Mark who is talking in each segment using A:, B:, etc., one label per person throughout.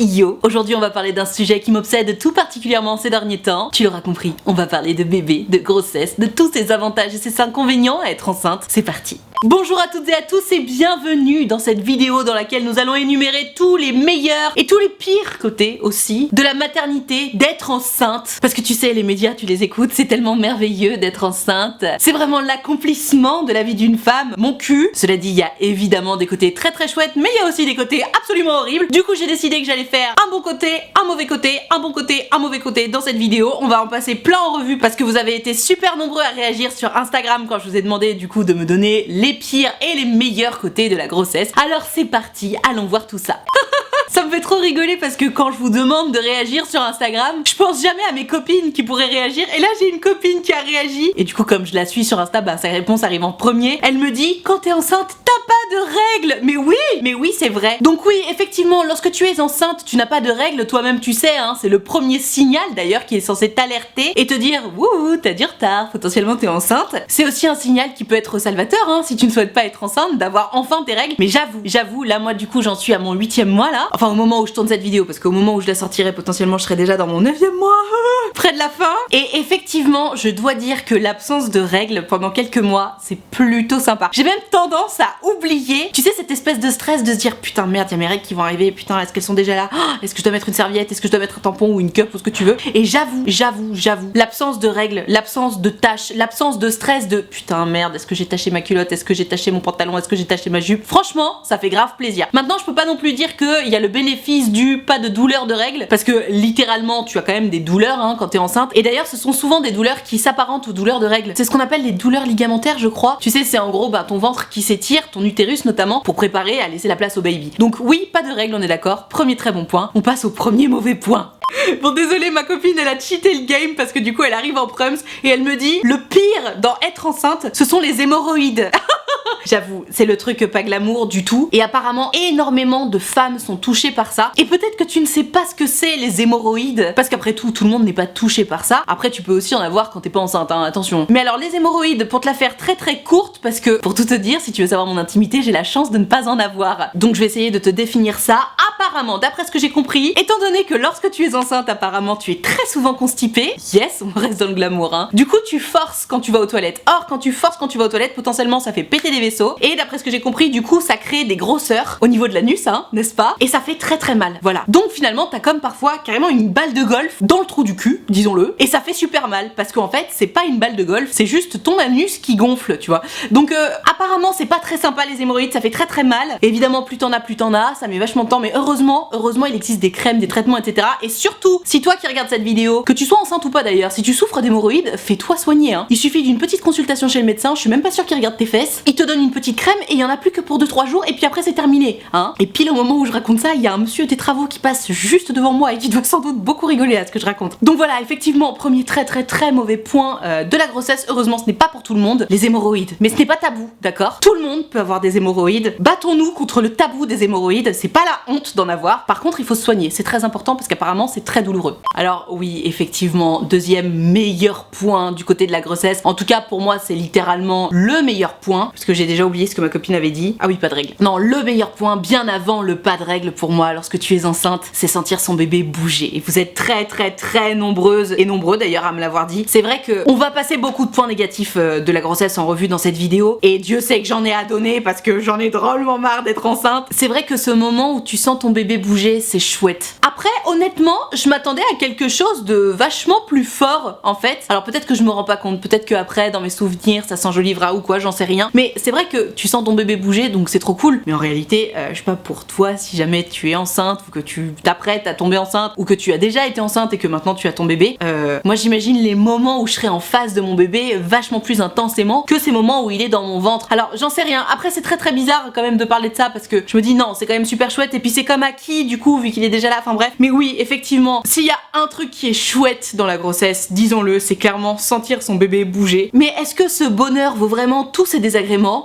A: Yo, aujourd'hui on va parler d'un sujet qui m'obsède tout particulièrement ces derniers temps. Tu l'auras compris, on va parler de bébé, de grossesse, de tous ses avantages et ses inconvénients à être enceinte. C'est parti. Bonjour à toutes et à tous et bienvenue dans cette vidéo dans laquelle nous allons énumérer tous les meilleurs et tous les pires côtés aussi de la maternité, d'être enceinte. Parce que tu sais, les médias, tu les écoutes, c'est tellement merveilleux d'être enceinte. C'est vraiment l'accomplissement de la vie d'une femme, mon cul. Cela dit, il y a évidemment des côtés très très chouettes, mais il y a aussi des côtés absolument horribles. Du coup, j'ai décidé que j'allais faire un bon côté, un mauvais côté, un bon côté, un mauvais côté dans cette vidéo. On va en passer plein en revue parce que vous avez été super nombreux à réagir sur Instagram quand je vous ai demandé du coup de me donner les pires et les meilleurs côtés de la grossesse. Alors c'est parti, allons voir tout ça. Ça me fait trop rigoler parce que quand je vous demande de réagir sur Instagram, je pense jamais à mes copines qui pourraient réagir. Et là j'ai une copine qui a réagi. Et du coup comme je la suis sur Insta, bah sa réponse arrive en premier. Elle me dit quand t'es enceinte, t'as pas de règles. Mais oui c'est vrai. Donc oui effectivement lorsque tu es enceinte, tu n'as pas de règles. Toi-même tu sais hein, c'est le premier signal d'ailleurs qui est censé t'alerter et te dire wouhou t'as du retard, potentiellement t'es enceinte. C'est aussi un signal qui peut être salvateur hein, si tu ne souhaites pas être enceinte, d'avoir enfin tes règles. Mais j'avoue là moi du coup j'en suis à mon 8e mois là. Enfin au moment où je tourne cette vidéo parce qu'au moment où je la sortirai potentiellement je serai déjà dans mon 9e mois près de la fin. Et effectivement je dois dire que l'absence de règles pendant quelques mois c'est plutôt sympa. J'ai même tendance à oublier, tu sais cette espèce de stress de se dire putain merde y'a mes règles qui vont arriver, putain est-ce qu'elles sont déjà là, est-ce que je dois mettre une serviette, est-ce que je dois mettre un tampon ou une cup ou ce que tu veux. Et j'avoue l'absence de règles, l'absence de tâches, l'absence de stress de putain merde est-ce que j'ai taché ma culotte, est-ce que j'ai taché mon pantalon, est-ce que j'ai taché ma jupe, franchement ça fait grave plaisir. Maintenant je peux pas non plus dire qu'il y a le bénéfice du pas de douleur de règles parce que littéralement tu as quand même des douleurs hein, quand t'es enceinte et d'ailleurs ce sont souvent des douleurs qui s'apparentent aux douleurs de règles. C'est ce qu'on appelle les douleurs ligamentaires je crois. Tu sais c'est en gros ton ventre qui s'étire, ton utérus notamment pour préparer à laisser la place au baby. Donc oui pas de règles on est d'accord, premier très bon point. On passe au premier mauvais point. Bon désolé ma copine elle a cheaté le game parce que du coup elle arrive en prums et elle me dit le pire dans être enceinte ce sont les hémorroïdes. J'avoue, c'est le truc pas glamour du tout et apparemment énormément de femmes sont touchées par ça et peut-être que tu ne sais pas ce que c'est les hémorroïdes parce qu'après tout le monde n'est pas touché par ça. Après tu peux aussi en avoir quand t'es pas enceinte hein, attention. Mais alors les hémorroïdes pour te la faire très très courte parce que pour tout te dire si tu veux savoir mon intimité j'ai la chance de ne pas en avoir. Donc je vais essayer de te définir ça. Apparemment d'après ce que j'ai compris, étant donné que lorsque tu es enceinte apparemment tu es très souvent constipée, yes on reste dans le glamour hein. Du coup tu forces quand tu vas aux toilettes. Or quand tu forces quand tu vas aux toilettes potentiellement ça fait péter des vaisseaux et d'après ce que j'ai compris du coup ça crée des grosseurs au niveau de l'anus hein, n'est-ce pas? Et ça fait très très mal, voilà. Donc finalement t'as comme parfois carrément une balle de golf dans le trou du cul, disons-le, et ça fait super mal parce qu'en fait c'est pas une balle de golf, c'est juste ton anus qui gonfle, tu vois. Donc apparemment c'est pas très sympa les hémorroïdes, ça fait très très mal. Évidemment plus t'en as, ça met vachement de temps, mais heureusement il existe des crèmes, des traitements, etc. Et surtout, si toi qui regardes cette vidéo, que tu sois enceinte ou pas d'ailleurs, si tu souffres d'hémorroïdes, fais-toi soigner hein. Il suffit d'une petite consultation chez le médecin, je suis même pas sûre qu'il regarde tes fesses, il te donne une petite crème et il y en a plus que pour 2-3 jours et puis après c'est terminé hein. Et pile au moment où je raconte ça, il y a un monsieur des travaux qui passe juste devant moi et qui doit sans doute beaucoup rigoler à ce que je raconte. Donc voilà, effectivement, premier très mauvais point de la grossesse, heureusement ce n'est pas pour tout le monde, les hémorroïdes. Mais ce n'est pas tabou, d'accord? Tout le monde peut avoir des hémorroïdes. Battons-nous contre le tabou des hémorroïdes, c'est pas la honte d'en avoir. Par contre, il faut se soigner, c'est très important parce qu'apparemment c'est très douloureux. Alors oui, effectivement, deuxième meilleur point du côté de la grossesse. En tout cas pour moi c'est littéralement le meilleur point parce que j'ai déjà oublié ce que ma copine avait dit. Ah oui, pas de règles. Non, le meilleur point bien avant le pas de règles pour moi lorsque tu es enceinte, c'est sentir son bébé bouger. Et vous êtes très nombreuses et nombreux d'ailleurs à me l'avoir dit. C'est vrai que on va passer beaucoup de points négatifs de la grossesse en revue dans cette vidéo et Dieu sait que j'en ai à donner parce que j'en ai drôlement marre d'être enceinte. C'est vrai que ce moment où tu sens ton bébé bouger, c'est chouette. Après, honnêtement, je m'attendais à quelque chose de vachement plus fort en fait. Alors peut-être que je me rends pas compte, peut-être que après dans mes souvenirs ça s'enjolivera ou quoi, j'en sais rien. Mais c'est vrai que tu sens ton bébé bouger donc c'est trop cool. Mais en réalité, je sais pas pour toi si jamais tu es enceinte ou que tu t'apprêtes à tomber enceinte ou que tu as déjà été enceinte et que maintenant tu as ton bébé. Moi j'imagine les moments où je serai en face de mon bébé vachement plus intensément que ces moments où il est dans mon ventre. Alors j'en sais rien. Après c'est très bizarre quand même de parler de ça parce que je me dis non c'est quand même super chouette et puis c'est comme acquis du coup vu qu'il est déjà là. Enfin bref. Mais oui effectivement s'il y a un truc qui est chouette dans la grossesse, disons-le, c'est clairement sentir son bébé bouger. Mais est-ce que ce bonheur vaut vraiment tous ces désagréments?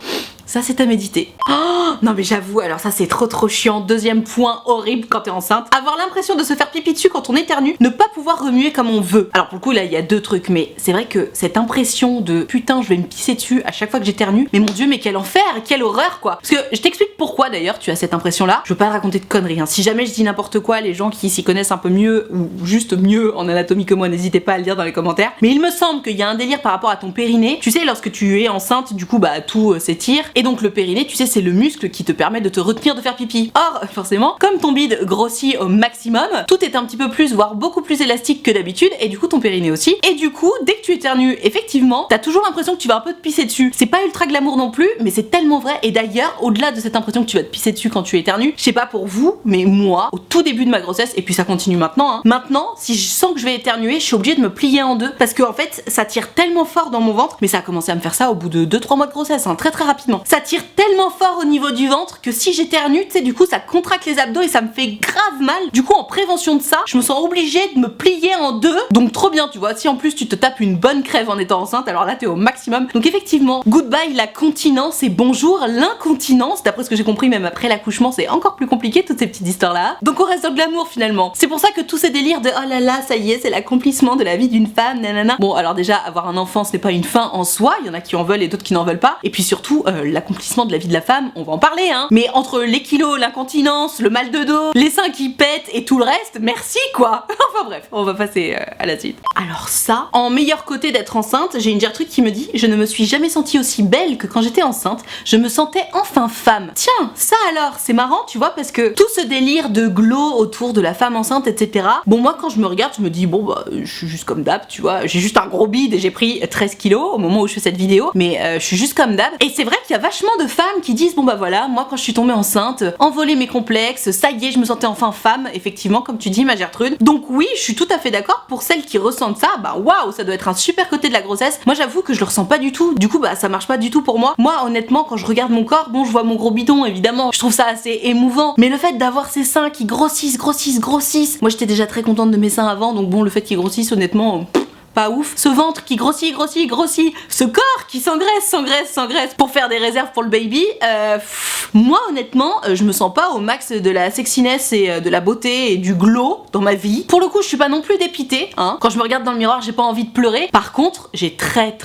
A: ça c'est à méditer. Oh, non mais j'avoue, alors ça c'est trop chiant. Deuxième point horrible quand t'es enceinte, avoir l'impression de se faire pipi dessus quand on éternue, ne pas pouvoir remuer comme on veut. Alors pour le coup là il y a deux trucs, mais c'est vrai que cette impression de putain je vais me pisser dessus à chaque fois que j'éternue, mais mon dieu mais quel enfer, quelle horreur quoi. Parce que je t'explique pourquoi d'ailleurs tu as cette impression là. Je veux pas raconter de conneries, hein. Si jamais je dis n'importe quoi, les gens qui s'y connaissent un peu mieux ou juste mieux en anatomie que moi, n'hésitez pas à le dire dans les commentaires. Mais il me semble qu'il y a un délire par rapport à ton périnée. Tu sais, lorsque tu es enceinte, du coup bah tout s'étire, et donc le périnée, tu sais, c'est le muscle qui te permet de te retenir de faire pipi. Or forcément, comme ton bide grossit au maximum, tout est un petit peu plus, voire beaucoup plus élastique que d'habitude, et du coup ton périnée aussi. Et du coup, dès que tu éternues, effectivement, t'as toujours l'impression que tu vas un peu te pisser dessus. C'est pas ultra glamour non plus, mais c'est tellement vrai. Et d'ailleurs, au-delà de cette impression que tu vas te pisser dessus quand tu éternues, je sais pas pour vous, mais moi, au tout début de ma grossesse, et puis ça continue maintenant, hein, maintenant, si je sens que je vais éternuer, je suis obligée de me plier en deux, parce que en fait, ça tire tellement fort dans mon ventre, mais ça a commencé à me faire ça au bout de 2-3 mois de grossesse, hein, très rapidement. Ça tire tellement fort au niveau du ventre que si j'éternue, tu sais, du coup, ça contracte les abdos et ça me fait grave mal. Du coup, en prévention de ça, je me sens obligée de me plier en deux, donc trop bien, tu vois. Si en plus tu te tapes une bonne crève en étant enceinte, alors là t'es au maximum. Donc effectivement, goodbye la continence et bonjour l'incontinence. D'après ce que j'ai compris, même après l'accouchement, c'est encore plus compliqué toutes ces petites histoires là. Donc on reste dans le glamour finalement. C'est pour ça que tous ces délires de oh là là, ça y est, c'est l'accomplissement de la vie d'une femme, nanana. Bon, alors déjà, avoir un enfant, ce n'est pas une fin en soi. Il y en a qui en veulent et d'autres qui n'en veulent pas. Et puis surtout, l'accomplissement de la vie de la femme, on va en parler, hein. Mais entre les kilos, l'incontinence, le mal de dos, les seins qui pètent et tout le reste, merci quoi. Enfin bref, on va passer à la suite. Alors ça, en meilleur côté d'être enceinte, j'ai une Gertrude qui me dit: je ne me suis jamais sentie aussi belle que quand j'étais enceinte. Je me sentais enfin femme. Tiens, ça alors, c'est marrant, tu vois, parce que tout ce délire de glow autour de la femme enceinte, etc. Bon, moi quand je me regarde, je me dis bon bah je suis juste comme d'hab, tu vois. J'ai juste un gros bide et j'ai pris 13 kilos au moment où je fais cette vidéo, mais je suis juste comme d'hab. Et c'est vrai qu'il y a vachement de femmes qui disent bon bah voilà, moi quand je suis tombée enceinte, envoler mes complexes, ça y est, je me sentais enfin femme, effectivement, comme tu dis ma Gertrude. Donc oui, je suis tout à fait d'accord pour celles qui ressentent ça, bah waouh, ça doit être un super côté de la grossesse. Moi j'avoue que je le ressens pas du tout. Du coup bah ça marche pas du tout pour moi. Moi honnêtement quand je regarde mon corps, bon je vois mon gros bidon évidemment, je trouve ça assez émouvant, mais le fait d'avoir ces seins qui grossissent, moi j'étais déjà très contente de mes seins avant, donc bon le fait qu'ils grossissent honnêtement pas ouf. Ce ventre qui grossit, ce corps qui s'engraisse pour faire des réserves pour le baby, moi honnêtement je me sens pas au max de la sexiness et de la beauté et du glow dans ma vie. Pour le coup je suis pas non plus dépitée, hein. Quand je me regarde dans le miroir j'ai pas envie de pleurer. Par contre j'ai très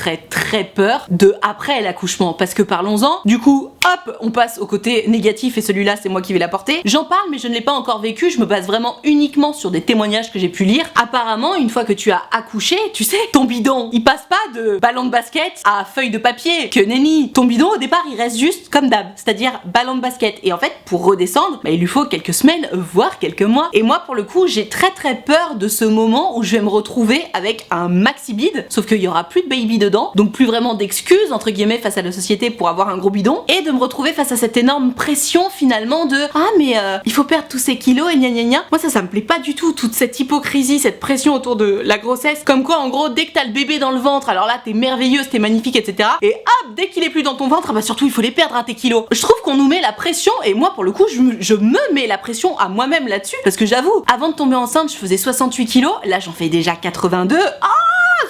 A: peur de après l'accouchement, parce que parlons-en. Du coup hop, on passe au côté négatif et celui-là c'est moi qui vais l'apporter. J'en parle mais je ne l'ai pas encore vécu, je me base vraiment uniquement sur des témoignages que j'ai pu lire. Apparemment une fois que tu as accouché, tu sais, ton bidon, il passe pas de ballon de basket à feuille de papier, que nenni. Ton bidon au départ il reste juste comme d'hab, c'est-à-dire ballon de basket. Et en fait pour redescendre, bah, il lui faut quelques semaines, voire quelques mois. Et moi pour le coup j'ai très peur de ce moment où je vais me retrouver avec un maxi bide, sauf qu'il y aura plus de baby dedans, donc plus vraiment d'excuses entre guillemets face à la société pour avoir un gros bidon, et de me retrouver face à cette énorme pression finalement de ah mais il faut perdre tous ces kilos et gna gna gna. Moi ça me plaît pas du tout, toute cette hypocrisie, cette pression autour de la grossesse, comme quoi en gros dès que t'as le bébé dans le ventre, alors là t'es merveilleuse, t'es magnifique, etc. Et hop, dès qu'il est plus dans ton ventre, bah surtout il faut les perdre à tes kilos. Je trouve qu'on nous met la pression, et moi pour le coup je me mets la pression à moi-même là-dessus, parce que j'avoue, avant de tomber enceinte je faisais 68 kilos, là j'en fais déjà 82. Ah,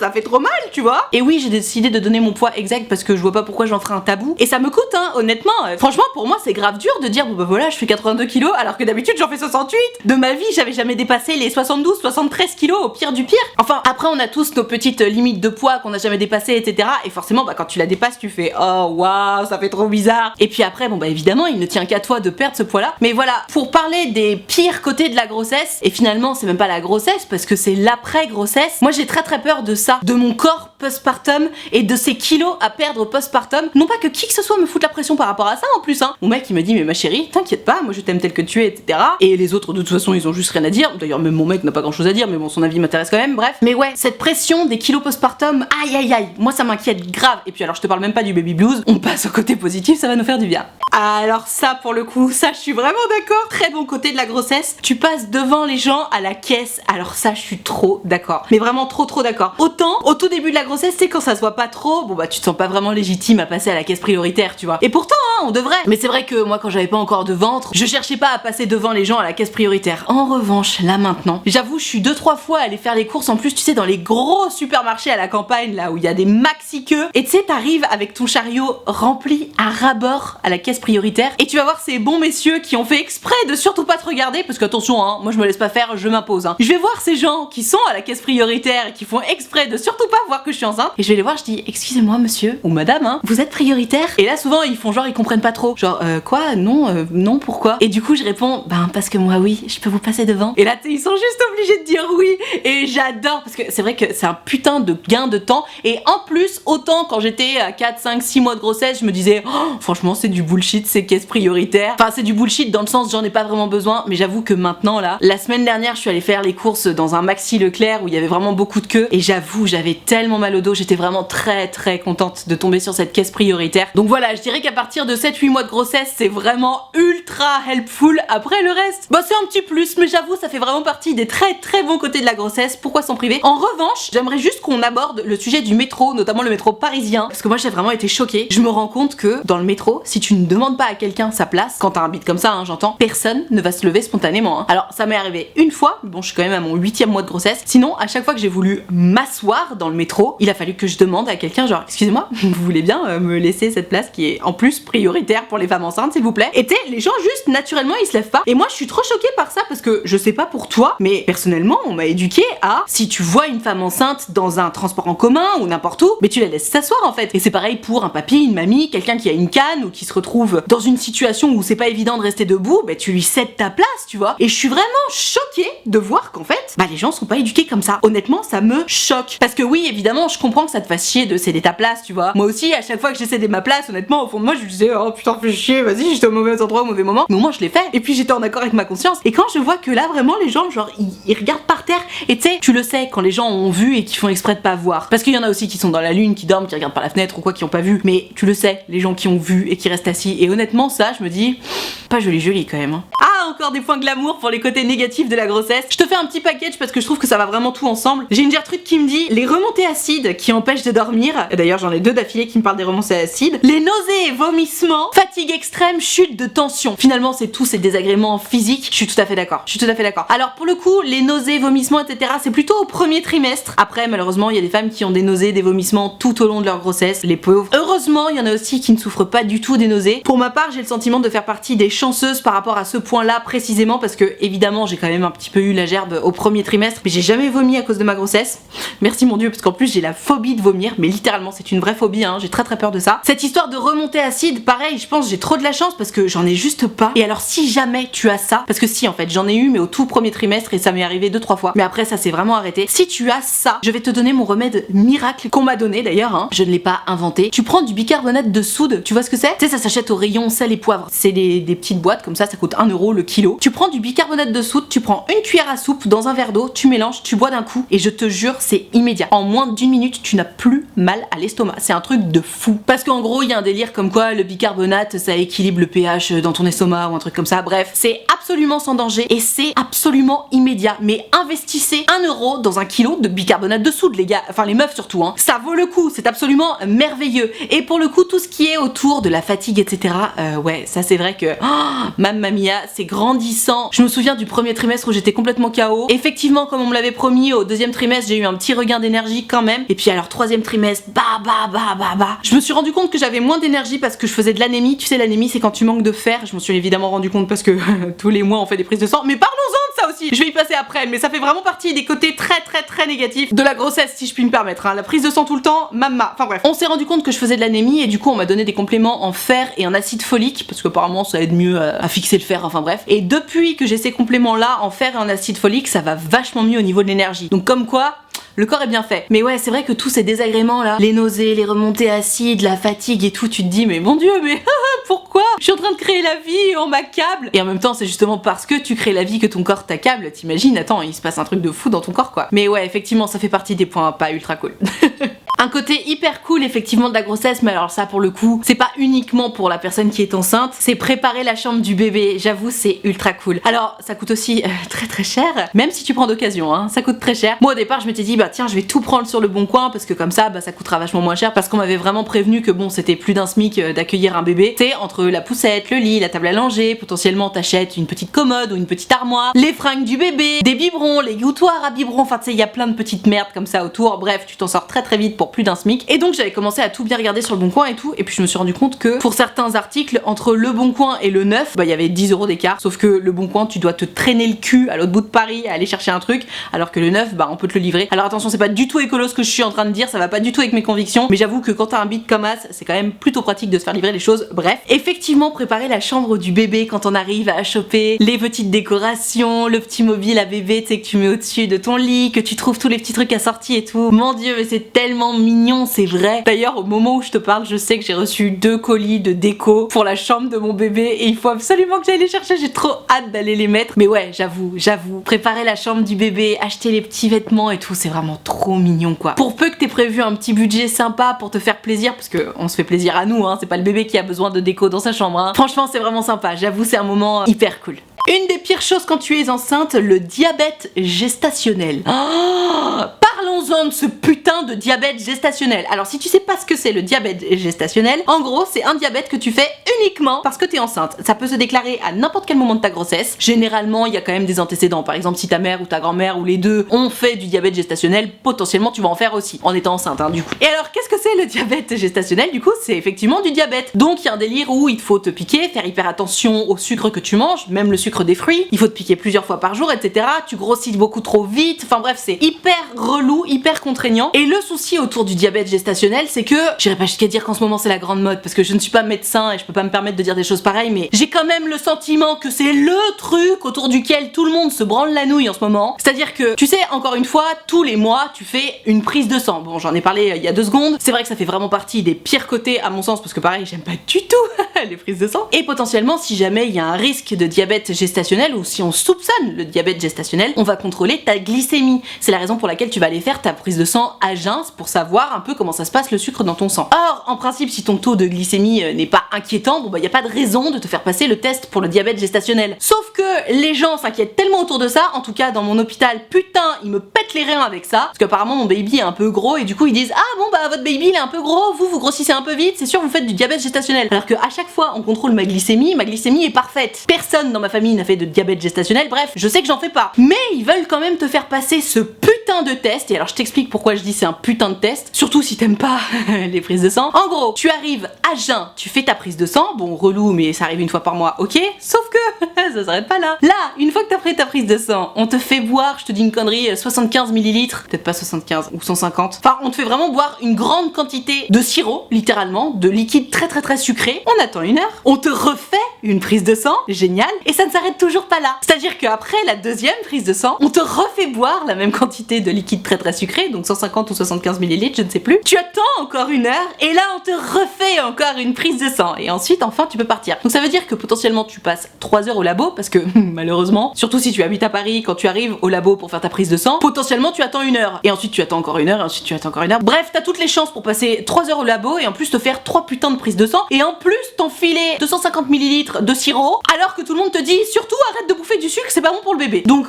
A: ça fait trop mal, tu vois. Et oui, j'ai décidé de donner mon poids exact parce que je vois pas pourquoi j'en ferais un tabou. Et ça me coûte, hein, honnêtement. Franchement, pour moi, c'est grave dur de dire, bon bah voilà, je fais 82 kilos alors que d'habitude j'en fais 68. De ma vie, j'avais jamais dépassé les 72, 73 kilos au pire du pire. Enfin, après, on a tous nos petites limites de poids qu'on a jamais dépassées, etc. Et forcément, bah quand tu la dépasses, tu fais, oh waouh, ça fait trop bizarre. Et puis après, bon bah évidemment, il ne tient qu'à toi de perdre ce poids-là. Mais voilà, pour parler des pires côtés de la grossesse, et finalement, c'est même pas la grossesse parce que c'est l'après-grossesse. Moi, j'ai très peur de ça, de mon corps postpartum et de ces kilos à perdre postpartum. Non pas que qui que ce soit me foute la pression par rapport à ça en plus, hein. Mon mec il me dit mais ma chérie, t'inquiète pas, moi je t'aime tel que tu es, etc. Et les autres de toute façon ils ont juste rien à dire. D'ailleurs même mon mec n'a pas grand chose à dire, mais bon son avis m'intéresse quand même, bref. Mais ouais, cette pression des kilos postpartum, aïe, moi ça m'inquiète grave. Et puis alors je te parle même pas du baby blues, on passe au côté positif, ça va nous faire du bien. Alors ça pour le coup, ça je suis vraiment d'accord. Très bon côté de la grossesse, tu passes devant les gens à la caisse. Alors ça je suis trop d'accord. Mais vraiment trop d'accord. autant au tout début de la grossesse, c'est quand ça se voit pas trop, bon bah tu te sens pas vraiment légitime à passer à la caisse prioritaire, tu vois. Et pourtant, hein, on devrait. Mais c'est vrai que moi quand j'avais pas encore de ventre, je cherchais pas à passer devant les gens à la caisse prioritaire. En revanche, là maintenant, j'avoue, je suis 2-3 fois allée faire les courses en plus, tu sais, dans les gros supermarchés à la campagne, là où il y a des maxi queues. Et tu sais, t'arrives avec ton chariot rempli à ras-bord à la caisse prioritaire et tu vas voir ces bons messieurs qui ont fait exprès de surtout pas te regarder parce qu'attention, hein, moi je me laisse pas faire, je m'impose. Hein. Je vais voir ces gens qui sont à la caisse prioritaire et qui font exprès de surtout pas voir que je suis enceinte et je vais les voir, je dis excusez-moi monsieur ou madame, hein, vous êtes prioritaire? Et là souvent ils font genre ils comprennent pas trop, genre quoi, non, non, pourquoi? Et du coup je réponds ben parce que moi oui, je peux vous passer devant. Et là ils sont juste obligés de dire oui et j'adore parce que c'est vrai que c'est un putain de gain de temps et en plus autant quand j'étais à 4, 5, 6 mois de grossesse je me disais oh, franchement c'est du bullshit ces caisses prioritaires. Enfin c'est du bullshit dans le sens j'en ai pas vraiment besoin, mais j'avoue que maintenant là, la semaine dernière je suis allée faire les courses dans un Maxi Leclerc où il y avait vraiment beaucoup de queue et j'avoue j'avais tellement mal au dos, j'étais vraiment très contente de tomber sur cette caisse prioritaire. Donc voilà, je dirais qu'à partir de 7-8 mois de grossesse c'est vraiment ultra helpful. Après le reste, bah c'est un petit plus, mais j'avoue ça fait vraiment partie des très bons côtés de la grossesse, pourquoi s'en priver. En revanche, j'aimerais juste qu'on aborde le sujet du métro, notamment le métro parisien, parce que moi j'ai vraiment été choquée. Je me rends compte que dans le métro, si tu ne demandes pas à quelqu'un sa place, quand t'as un beat comme ça, hein, j'entends, personne ne va se lever spontanément. Hein. Alors ça m'est arrivé une fois, bon je suis quand même à mon 8e mois de grossesse, sinon à chaque fois que j'ai voulu m'asseoir dans le métro, il a fallu que je demande à quelqu'un genre excusez-moi, vous voulez bien me laisser cette place qui est en plus prioritaire pour les femmes enceintes s'il vous plaît. Et tu sais, les gens juste naturellement ils se lèvent pas. Et moi je suis trop choquée par ça parce que je sais pas pour toi, mais personnellement on m'a éduquée à si tu vois une femme enceinte dans un transport en commun ou n'importe où, mais tu la laisses s'asseoir en fait. Et c'est pareil pour un papy, une mamie, quelqu'un qui a une canne ou qui se retrouve dans une situation où c'est pas évident de rester debout, bah tu lui cèdes ta place, tu vois. Et je suis vraiment choquée de voir qu'en fait, bah les gens sont pas éduqués comme ça. Honnêtement, ça me choque. Parce que oui, évidemment, je comprends que ça te fasse chier de céder ta place, tu vois. Moi aussi, à chaque fois que j'ai cédé ma place, honnêtement, au fond de moi, je me disais oh putain, fais chier, vas-y, j'étais au mauvais endroit au mauvais moment. Mais au moins, je l'ai fait. Et puis j'étais en accord avec ma conscience. Et quand je vois que là, vraiment, les gens, genre, ils regardent par terre. Et tu sais, tu le sais, quand les gens ont vu et qui font exprès de pas voir. Parce qu'il y en a aussi qui sont dans la lune, qui dorment, qui regardent par la fenêtre ou quoi, qui ont pas vu. Mais tu le sais, les gens qui ont vu et qui restent assis. Et honnêtement, ça, je me dis, pas joli quand même. Hein. Ah, encore des points glamour pour les côtés négatifs de la grossesse. Je te fais un petit package parce que je trouve que ça va vraiment tout ensemble. J'ai une Gertrude qui me dit les remontées acides qui empêchent de dormir. D'ailleurs, j'en ai 2 d'affilée qui me parlent des remontées acides. Les nausées et vomissements, fatigue extrême, chute de tension. Finalement, c'est tous ces désagréments physiques. Je suis tout à fait d'accord. Alors pour le coup, les nausées, vomissements, etc. c'est plutôt au premier trimestre. Après, malheureusement, il y a des femmes qui ont des nausées, des vomissements tout au long de leur grossesse. Les pauvres. Heureusement, il y en a aussi qui ne souffrent pas du tout des nausées. Pour ma part, j'ai le sentiment de faire partie des chanceuses par rapport à ce point-là précisément parce que évidemment, j'ai quand même un petit peu eu la gerbe au premier trimestre, mais j'ai jamais vomi à cause de ma grossesse. Merci mon Dieu, parce qu'en plus j'ai la phobie de vomir, mais littéralement c'est une vraie phobie, hein, j'ai très peur de ça. Cette histoire de remontée acide, pareil, je pense j'ai trop de la chance parce que j'en ai juste pas. Et alors si jamais tu as ça, parce que si en fait j'en ai eu mais au tout premier trimestre et ça m'est arrivé 2-3 fois, mais après ça s'est vraiment arrêté. Si tu as ça, je vais te donner mon remède miracle qu'on m'a donné d'ailleurs, hein. Je ne l'ai pas inventé. Tu prends du bicarbonate de soude, tu vois ce que c'est? Tu sais, ça s'achète au rayon sel et poivre. C'est des petites boîtes comme ça coûte 1 € le kilo. Tu prends du bicarbonate de soude, tu prends une cuillère à soupe dans un verre d'eau, tu mélanges, tu bois d'un coup et je te jure c'est immédiat. En moins d'1 minute tu n'as plus mal à l'estomac. C'est un truc de fou. Parce qu'en gros il y a un délire comme quoi le bicarbonate ça équilibre le pH dans ton estomac ou un truc comme ça. Bref, c'est absolument sans danger et c'est absolument immédiat. Mais investissez 1 € dans 1 kilo de bicarbonate de soude les gars, enfin les meufs surtout, hein. Ça vaut le coup, c'est absolument merveilleux. Et pour le coup tout ce qui est autour de la fatigue etc. Ouais ça c'est vrai que mamma mia c'est grandissant. Je me souviens du premier trimestre où j'étais complètement KO. Effectivement comme on me l'avait promis au 2e trimestre j'ai eu un petit regain d'énergie quand même. Et puis alors 3e trimestre je me suis rendu compte que j'avais moins d'énergie parce que je faisais de l'anémie. Tu sais l'anémie c'est quand tu manques de fer. Je m'en suis évidemment rendu compte parce que tous les mois on fait des prises de sang. Mais parlons-en de ça aussi. Je vais y passer après mais ça fait vraiment partie des côtés très négatifs de la grossesse si je puis me permettre. Hein. La prise de sang tout le temps, mamma. Enfin bref. On s'est rendu compte que je faisais de l'anémie et du coup on m'a donné des compléments en fer et en acide folique parce qu'apparemment ça aide mieux à fixer le fer. Enfin bref. Et depuis que j'ai ces compléments là en fer et en acide folique ça va vachement mieux au niveau de l'énergie. Donc comme quoi le corps est bien fait. Mais ouais, c'est vrai que tous ces désagréments là, les nausées, les remontées acides, la fatigue et tout, tu te dis mais mon Dieu, mais pourquoi? Je suis en train de créer la vie, on m'accable. Et en même temps, c'est justement parce que tu crées la vie que ton corps t'accable. T'imagines, attends, il se passe un truc de fou dans ton corps quoi. Mais ouais, effectivement, ça fait partie des points pas ultra cool. Un côté hyper cool effectivement de la grossesse, mais alors ça pour le coup, c'est pas uniquement pour la personne qui est enceinte, c'est préparer la chambre du bébé. J'avoue, c'est ultra cool. Alors ça coûte aussi très cher, même si tu prends d'occasion, hein, ça coûte très cher. Moi au départ je m'étais dit bah tiens je vais tout prendre sur le bon coin parce que comme ça bah ça coûtera vachement moins cher, parce qu'on m'avait vraiment prévenu que bon c'était plus d'un SMIC d'accueillir un bébé. C'est entre la poussette, le lit, la table à langer, potentiellement t'achètes une petite commode ou une petite armoire, les fringues du bébé, des biberons, les gouttoirs à biberons, enfin tu sais il y a plein de petites merdes comme ça autour. Bref, tu t'en sors très vite pour plus d'un SMIC. Et donc j'avais commencé à tout bien regarder sur le bon coin et tout, et puis je me suis rendu compte que pour certains articles entre le bon coin et le neuf, bah il y avait 10 € d'écart, sauf que le bon coin tu dois te traîner le cul à l'autre bout de Paris à aller chercher un truc, alors que le neuf bah on peut te le livrer. Alors attention, c'est pas du tout écolo ce que je suis en train de dire, ça va pas du tout avec mes convictions, mais j'avoue que quand t'as un bit comme as, c'est quand même plutôt pratique de se faire livrer les choses. Bref, effectivement préparer la chambre du bébé quand on arrive à choper les petites décorations, le petit mobile à bébé tu sais que tu mets au-dessus de ton lit, que tu trouves tous les petits trucs assortis et tout. Mon dieu, mais c'est tellement mignon, c'est vrai. D'ailleurs au moment où je te parle, je sais que j'ai reçu 2 colis de déco pour la chambre de mon bébé et il faut absolument que j'aille les chercher, j'ai trop hâte d'aller les mettre. Mais ouais, j'avoue, préparer la chambre du bébé, acheter les petits vêtements et tout, c'est vraiment trop mignon quoi. Pour peu que t'aies prévu un petit budget sympa pour te faire plaisir, parce que on se fait plaisir à nous, hein, c'est pas le bébé qui a besoin de déco dans sa chambre, hein. Franchement c'est vraiment sympa, j'avoue c'est un moment hyper cool. Une des pires choses quand tu es enceinte, le diabète gestationnel. Oh, parlons-en de ce putain de diabète gestationnel. Alors si tu sais pas ce que c'est le diabète gestationnel, en gros c'est un diabète que tu fais uniquement parce que t'es enceinte. Ça peut se déclarer à n'importe quel moment de ta grossesse. Généralement il y a quand même des antécédents. Par exemple si ta mère ou ta grand-mère ou les deux ont fait du diabète gestationnel, potentiellement tu vas en faire aussi en étant enceinte hein, du coup. Et alors qu'est-ce que c'est le diabète gestationnel? Du coup c'est effectivement du diabète. Donc il y a un délire où il faut te piquer, faire hyper attention au sucre que tu manges, même le sucre des fruits, il faut te piquer plusieurs fois par jour, etc. Tu grossis beaucoup trop vite, enfin bref c'est hyper relou, hyper contraignant. Et le souci autour du diabète gestationnel, c'est que, j'irai pas jusqu'à dire qu'en ce moment c'est la grande mode, parce que je ne suis pas médecin et je peux pas me permettre de dire des choses pareilles, mais j'ai quand même le sentiment que c'est le truc autour duquel tout le monde se branle la nouille en ce moment. C'est-à-dire que, tu sais, encore une fois, tous les mois tu fais une prise de sang. Bon, j'en ai parlé il y a 2 secondes, c'est vrai que ça fait vraiment partie des pires côtés à mon sens, parce que pareil, j'aime pas du tout les prises de sang. Et potentiellement, si jamais il y a un risque de diabète gestationnel, ou si on soupçonne le diabète gestationnel, on va contrôler ta glycémie. C'est la raison pour laquelle tu vas aller faire ta prise de sang à jeun pour savoir un peu comment ça se passe le sucre dans ton sang. Or, en principe, si ton taux de glycémie n'est pas inquiétant, bon bah y a pas de raison de te faire passer le test pour le diabète gestationnel. Sauf que les gens s'inquiètent tellement autour de ça, en tout cas dans mon hôpital, putain, ils me pètent les reins avec ça, parce qu'apparemment mon baby est un peu gros et du coup ils disent ah bon bah votre baby il est un peu gros, vous grossissez un peu vite, c'est sûr vous faites du diabète gestationnel. Alors que à chaque fois on contrôle ma glycémie est parfaite. Personne dans ma famille n'a fait de diabète gestationnel, bref, je sais que j'en fais pas. Mais ils veulent quand même te faire passer ce putain de test, et alors je t'explique pourquoi je dis c'est un putain de test, surtout si t'aimes pas les prises de sang. En gros, tu arrives à jeun, tu fais ta prise de sang, bon relou mais ça arrive une fois par mois, ok, sauf que ça s'arrête pas là. Là, une fois que t'as fait ta prise de sang, on te fait boire, je te dis une connerie, 75 millilitres, peut-être pas 75 ou 150, enfin on te fait vraiment boire une grande quantité de sirop, littéralement, de liquide très sucré. On attend 1 heure, on te refait une prise de sang, génial, et ça ne s'arrête toujours pas là. C'est-à-dire qu'après la 2e prise de sang, on te refait boire la même quantité de liquide très sucré, donc 150 ou 75 millilitres, je ne sais plus. Tu attends encore 1 heure, et là on te refait encore une prise de sang, et ensuite enfin tu peux partir. Donc ça veut dire que potentiellement tu passes 3 heures au labo, parce que malheureusement, surtout si tu habites à Paris, quand tu arrives au labo pour faire ta prise de sang, potentiellement tu attends 1 heure, et ensuite tu attends encore 1 heure, et ensuite tu attends encore 1 heure. Bref, t'as toutes les chances pour passer 3 heures au labo, et en plus te faire 3 putains de prises de sang, et en plus t'enfiler 250 millilitres de sirop, alors que tout le monde te dit surtout arrête de bouffer du sucre, c'est pas bon pour le bébé. Donc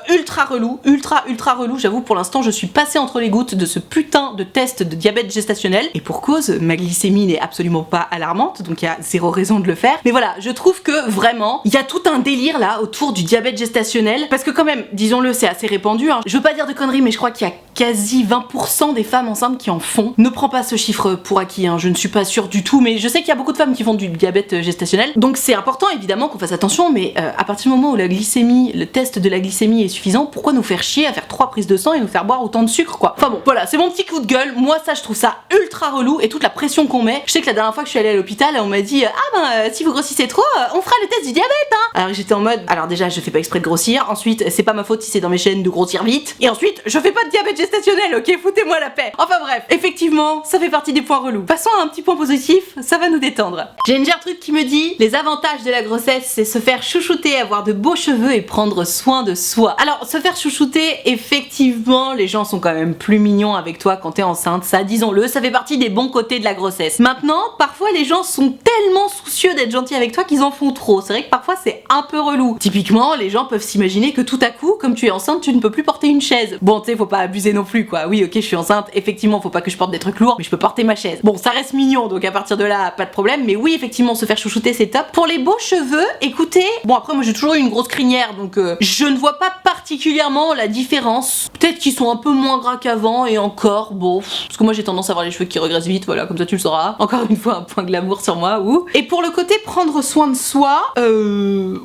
A: ultra relou, ultra relou, j'avoue pour l'instant je suis passée entre les gouttes de ce putain de test de diabète gestationnel, et pour cause, ma glycémie n'est absolument pas alarmante, donc il y a 0 raison de le faire. Mais voilà, je trouve que vraiment, il y a tout un délire là autour du diabète gestationnel, parce que quand même, disons-le, c'est assez répandu, hein. Je veux pas dire de conneries, mais je crois qu'il y a quasi 20% des femmes enceintes qui en font. Ne prends pas ce chiffre pour acquis, hein. Je ne suis pas sûre du tout, mais je sais qu'il y a beaucoup de femmes qui font du diabète gestationnel, donc c'est important évidemment qu'on fasse attention, mais à partir du moment où la glycémie, le test de la glycémie est suffisant, pourquoi nous faire chier à faire 3 prises de sang et nous faire boire autant de sucre quoi. Enfin bon, voilà, c'est mon petit coup de gueule, moi ça je trouve ça ultra relou, et toute la pression qu'on met. Je sais que la dernière fois que je suis allée à l'hôpital, on m'a dit ah ben si vous grossissez trop, on fera le test du diabète hein. Alors j'étais en mode, alors déjà je fais pas exprès de grossir, ensuite c'est pas ma faute si c'est dans mes chaînes de grossir vite, et ensuite je fais pas de diabète gestationnelle, ok, foutez-moi la paix. Enfin bref, effectivement, ça fait partie des points relous. Passons à un petit point positif, ça va nous détendre. J'ai une truc qui me dit, les avantages de la grossesse, c'est se faire chouchouter, avoir de beaux cheveux et prendre soin de soi. Alors, se faire chouchouter, effectivement, les gens sont quand même plus mignons avec toi quand t'es enceinte, ça, disons-le, ça fait partie des bons côtés de la grossesse. Maintenant, parfois, les gens sont tellement soucieux d'être gentils avec toi qu'ils en font trop. C'est vrai que parfois, c'est un peu relou. Typiquement, les gens peuvent s'imaginer que tout à coup, comme tu es enceinte, tu ne peux plus porter une chaise. Bon, tu sais, faut pas abuser non plus, quoi. Oui, ok, je suis enceinte, effectivement, faut pas que je porte des trucs lourds, mais je peux porter ma chaise. Bon, ça reste mignon, donc à partir de là, pas de problème, mais oui, effectivement, se faire chouchouter, c'est top. Pour les beaux cheveux, écoutez, bon, après, moi, j'ai toujours eu une grosse crinière, donc je ne vois pas particulièrement la différence. Peut-être qu'ils sont un peu moins gras qu'avant, et encore, bon, parce que moi, j'ai tendance à avoir les cheveux qui regressent vite, voilà, comme ça, tu le sauras. Encore une fois, un point glamour sur moi, ouh. Et pour le côté prendre soin de soi,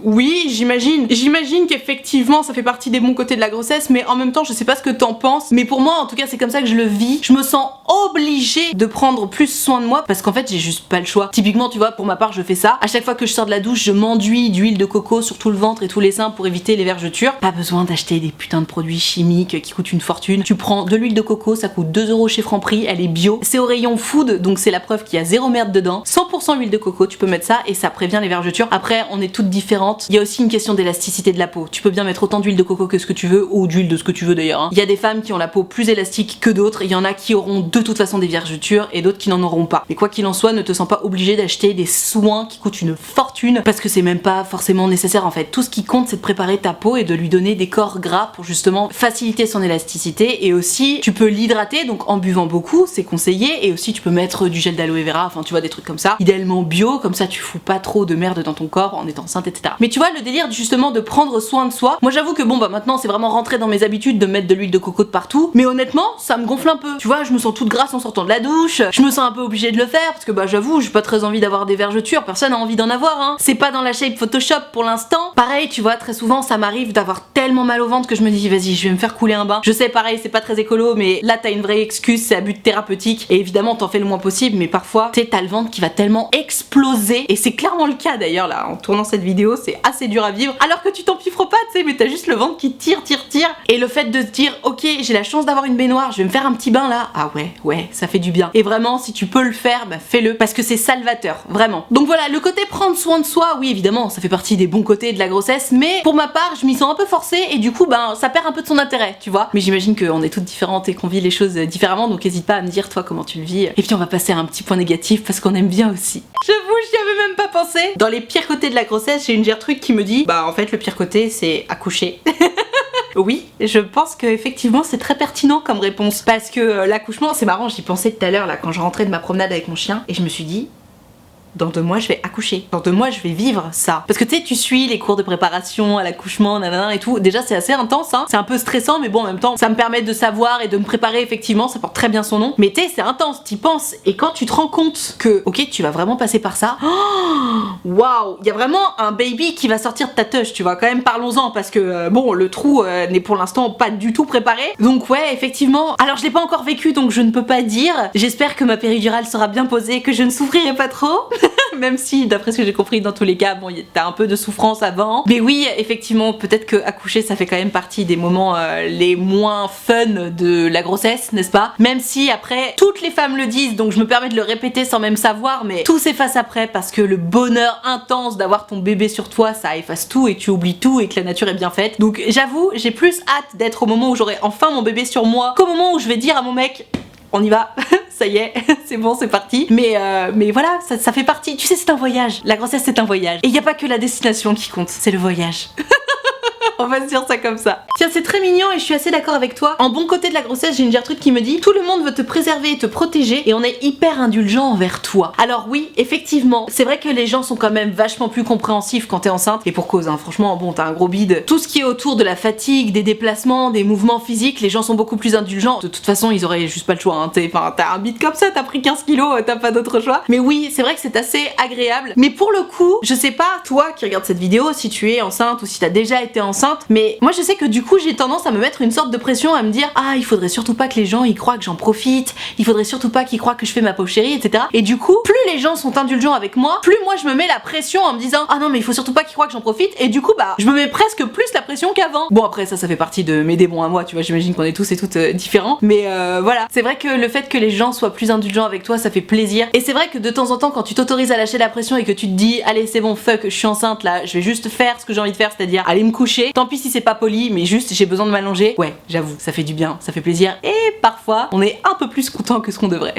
A: oui, j'imagine qu'effectivement, ça fait partie des bons côtés de la grossesse, mais en même temps, je sais pas ce que t'en penses, mais pour moi, en tout cas, c'est comme ça que je le vis. Je me sens obligée de prendre plus soin de moi, parce qu'en fait, j'ai juste pas le choix. Typiquement, tu vois, pour ma part, je fais ça. À chaque fois que je sors de la douche, je m'enduis d'huile de coco sur tout le ventre et tous les seins pour éviter les vergetures. Pas besoin d'acheter des putains de produits chimiques qui coûtent une fortune. Tu prends de l'huile de coco, ça coûte 2 € chez Franprix, elle est bio. C'est au rayon food, donc c'est la preuve qu'il y a zéro merde dedans. 100% huile de coco, tu peux mettre ça et ça prévient les vergetures. Après, on est toutes différentes. Il y a aussi une question d'élasticité de la peau. Tu peux bien mettre autant d'huile de coco que ce que tu veux, ou d'huile de ce que tu veux d'ailleurs. Il y a des femmes qui ont la peau plus élastique que d'autres. Il y en a qui auront de toute façon des vergetures et d'autres qui n'en auront pas. Mais quoi qu'il en soit, ne te sens pas obligé d'acheter des soins qui coûtent une fortune parce que c'est même pas forcément nécessaire en fait. Tout ce qui compte, c'est de préparer ta peau et de lui donner des corps gras pour justement faciliter son élasticité. Et aussi, tu peux l'hydrater, donc en buvant beaucoup, c'est conseillé. Et aussi, tu peux mettre du gel d'aloe vera, enfin tu vois, des trucs comme ça. Idéalement bio, comme ça tu fous pas trop de merde dans ton corps en étant enceinte, etc. Mais tu vois, le délire justement de prendre soin de soi, moi j'avoue que bon bah maintenant c'est vraiment rentré dans mes habitudes de mettre de l'huile de coco de partout, mais honnêtement ça me gonfle un peu. Tu vois, je me sens toute grasse en sortant de la douche, je me sens un peu obligée de le faire parce que bah j'avoue, j'ai pas très envie d'avoir des vergetures, personne a envie d'en avoir hein. C'est pas dans la shape Photoshop pour l'instant. Pareil, tu vois, très souvent ça m'arrive d'avoir tellement mal au ventre que je me dis vas-y, je vais me faire couler un bain. Je sais, pareil, c'est pas très écolo, mais là t'as une vraie excuse, c'est à but thérapeutique et évidemment t'en fais le moins possible, mais parfois t'as le ventre qui va tellement exploser et c'est clairement le cas d'ailleurs là en tournant cette vidéo, c'est assez dur à vivre alors que tu t'empiffres pas, tu sais, mais t'as juste le ventre qui tire et le fait de se dire ok, j'ai la chance d'avoir une baignoire, je vais me faire un petit bain là, ah ouais, ça fait du bien. Et vraiment, si tu peux le faire, bah fais-le parce que c'est salvateur, vraiment. Donc voilà, le côté prendre soin de soi, oui évidemment, ça fait partie des bons côtés de la grossesse, mais pour ma part, je m'y sens un peu forcée et du coup, ben ça perd un peu de son intérêt, tu vois. Mais j'imagine qu'on est toutes différentes et qu'on vit les choses différemment, donc n'hésite pas à me dire toi comment tu le vis. Et puis on va passer à un petit point négatif parce qu'on aime bien aussi. J'avoue, j'y avais même pas pensé. Dans les pires côtés de la grossesse, j'ai une truc qui me dit, bah en fait le pire côté c'est accoucher. Oui, je pense que effectivement c'est très pertinent comme réponse parce que l'accouchement, c'est marrant, j'y pensais tout à l'heure là quand je rentrais de ma promenade avec mon chien et je me suis dit dans 2 mois je vais accoucher, dans 2 mois je vais vivre ça. Parce que tu sais, tu suis les cours de préparation à l'accouchement, nanana et tout, déjà c'est assez intense hein, c'est un peu stressant mais bon en même temps ça me permet de savoir et de me préparer effectivement, ça porte très bien son nom. Mais tu sais, c'est intense, t'y penses et quand tu te rends compte que ok tu vas vraiment passer par ça, waouh, il y a vraiment un baby qui va sortir de ta touche, tu vois, quand même parlons-en parce que bon le trou n'est pour l'instant pas du tout préparé. Donc ouais effectivement, alors je l'ai pas encore vécu donc je ne peux pas dire, j'espère que ma péridurale sera bien posée, que je ne souffrirai pas trop. Même si d'après ce que j'ai compris dans tous les cas bon t'as un peu de souffrance avant, mais oui effectivement peut-être que accoucher ça fait quand même partie des moments les moins fun de la grossesse, n'est-ce pas? Même si après toutes les femmes le disent, donc je me permets de le répéter sans même savoir, mais tout s'efface après parce que le bonheur intense d'avoir ton bébé sur toi ça efface tout et tu oublies tout et que la nature est bien faite. Donc j'avoue j'ai plus hâte d'être au moment où j'aurai enfin mon bébé sur moi qu'au moment où je vais dire à mon mec on y va, ça y est, c'est bon, c'est parti. Mais voilà, ça fait partie, tu sais, c'est un voyage. La grossesse, c'est un voyage. Et il n'y a pas que la destination qui compte, c'est le voyage. On va se dire ça comme ça. Tiens, c'est très mignon et je suis assez d'accord avec toi. En bon côté de la grossesse, j'ai une truc qui me dit tout le monde veut te préserver et te protéger et on est hyper indulgent envers toi. Alors oui, effectivement, c'est vrai que les gens sont quand même vachement plus compréhensifs quand t'es enceinte et pour cause, hein. Franchement, bon, t'as un gros bide. Tout ce qui est autour de la fatigue, des déplacements, des mouvements physiques, les gens sont beaucoup plus indulgents. De toute façon, ils auraient juste pas le choix, hein. T'as un bide comme ça, t'as pris 15 kilos, t'as pas d'autre choix. Mais oui, c'est vrai que c'est assez agréable. Mais pour le coup, je sais pas, toi qui regardes cette vidéo, si tu es enceinte ou si t'as déjà été enceinte, enceinte, mais moi je sais que du coup j'ai tendance à me mettre une sorte de pression, à me dire ah il faudrait surtout pas que les gens y croient que j'en profite, il faudrait surtout pas qu'ils croient que je fais ma pauvre chérie, etc. Et du coup plus les gens sont indulgents avec moi, plus moi je me mets la pression en me disant ah non mais il faut surtout pas qu'ils croient que j'en profite, et du coup bah je me mets presque plus la pression qu'avant. Bon après ça fait partie de mes démons à moi, tu vois, j'imagine qu'on est tous et toutes différents, mais voilà, c'est vrai que le fait que les gens soient plus indulgents avec toi ça fait plaisir, et c'est vrai que de temps en temps quand tu t'autorises à lâcher la pression et que tu te dis allez c'est bon fuck je suis enceinte là, je vais juste faire ce que j'ai envie de faire, c'est-à-dire aller me coucher, tant pis si c'est pas poli mais juste j'ai besoin de m'allonger, ouais j'avoue ça fait du bien, ça fait plaisir, et parfois on est un peu plus content que ce qu'on devrait.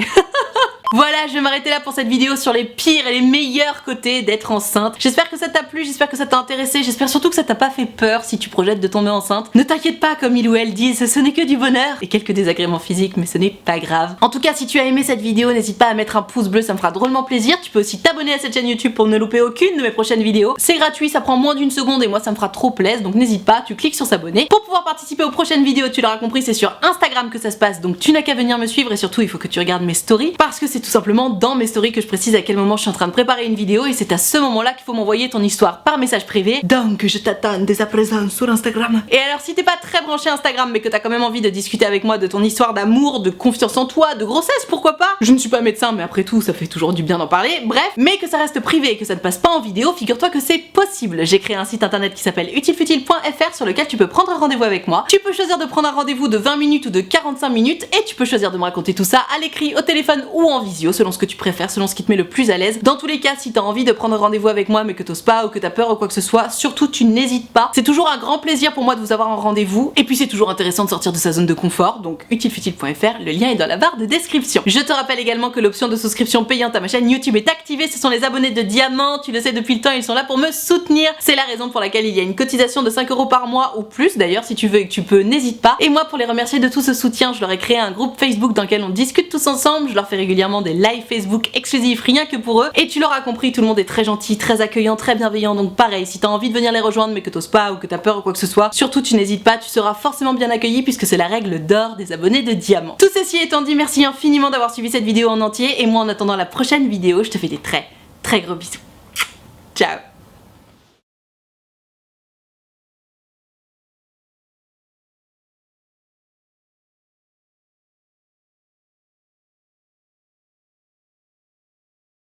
A: Voilà, je vais m'arrêter là pour cette vidéo sur les pires et les meilleurs côtés d'être enceinte. J'espère que ça t'a plu, j'espère que ça t'a intéressé, j'espère surtout que ça t'a pas fait peur si tu projettes de tomber enceinte. Ne t'inquiète pas, comme il ou elle disent, ce n'est que du bonheur et quelques désagréments physiques, mais ce n'est pas grave. En tout cas, si tu as aimé cette vidéo, n'hésite pas à mettre un pouce bleu, ça me fera drôlement plaisir. Tu peux aussi t'abonner à cette chaîne YouTube pour ne louper aucune de mes prochaines vidéos. C'est gratuit, ça prend moins d'une seconde et moi ça me fera trop plaisir, donc n'hésite pas, tu cliques sur s'abonner. Pour pouvoir participer aux prochaines vidéos, tu l'auras compris, c'est sur Instagram que ça se passe, donc tu n'as qu'à venir me suivre, et surtout il faut que tu regardes mes stories parce que c'est tout simplement dans mes stories que je précise à quel moment je suis en train de préparer une vidéo, et c'est à ce moment là qu'il faut m'envoyer ton histoire par message privé, donc je t'attends dès à présent sur Instagram. Et alors si t'es pas très branché Instagram mais que t'as quand même envie de discuter avec moi de ton histoire d'amour, de confiance en toi, de grossesse, pourquoi pas, je ne suis pas médecin mais après tout ça fait toujours du bien d'en parler, bref, mais que ça reste privé et que ça ne passe pas en vidéo, figure-toi que c'est possible. J'ai créé un site internet qui s'appelle utilefutile.fr sur lequel tu peux prendre un rendez-vous avec moi. Tu peux choisir de prendre un rendez-vous de 20 minutes ou de 45 minutes, et tu peux choisir de me raconter tout ça à l'écrit, au téléphone ou en visio selon ce que tu préfères, selon ce qui te met le plus à l'aise. Dans tous les cas, si t'as envie de prendre rendez-vous avec moi mais que t'oses pas ou que t'as peur ou quoi que ce soit, surtout tu n'hésites pas. C'est toujours un grand plaisir pour moi de vous avoir en rendez-vous, et puis c'est toujours intéressant de sortir de sa zone de confort, donc utilefutile.fr, le lien est dans la barre de description. Je te rappelle également que l'option de souscription payante à ma chaîne YouTube est activée, ce sont les abonnés de diamant, tu le sais depuis le temps, ils sont là pour me soutenir. C'est la raison pour laquelle il y a une cotisation de 5 € par mois ou plus, d'ailleurs si tu veux et que tu peux, n'hésite pas. Et moi pour les remercier de tout ce soutien, je leur ai créé un groupe Facebook dans lequel on discute tous ensemble, je leur fais régulièrement des lives Facebook exclusifs rien que pour eux, et tu l'auras compris, tout le monde est très gentil, très accueillant, très bienveillant, donc pareil, si t'as envie de venir les rejoindre mais que t'oses pas ou que t'as peur ou quoi que ce soit, surtout tu n'hésites pas, tu seras forcément bien accueilli puisque c'est la règle d'or des abonnés de diamant. Tout ceci étant dit, merci infiniment d'avoir suivi cette vidéo en entier, et moi en attendant la prochaine vidéo, je te fais des très gros bisous. Ciao.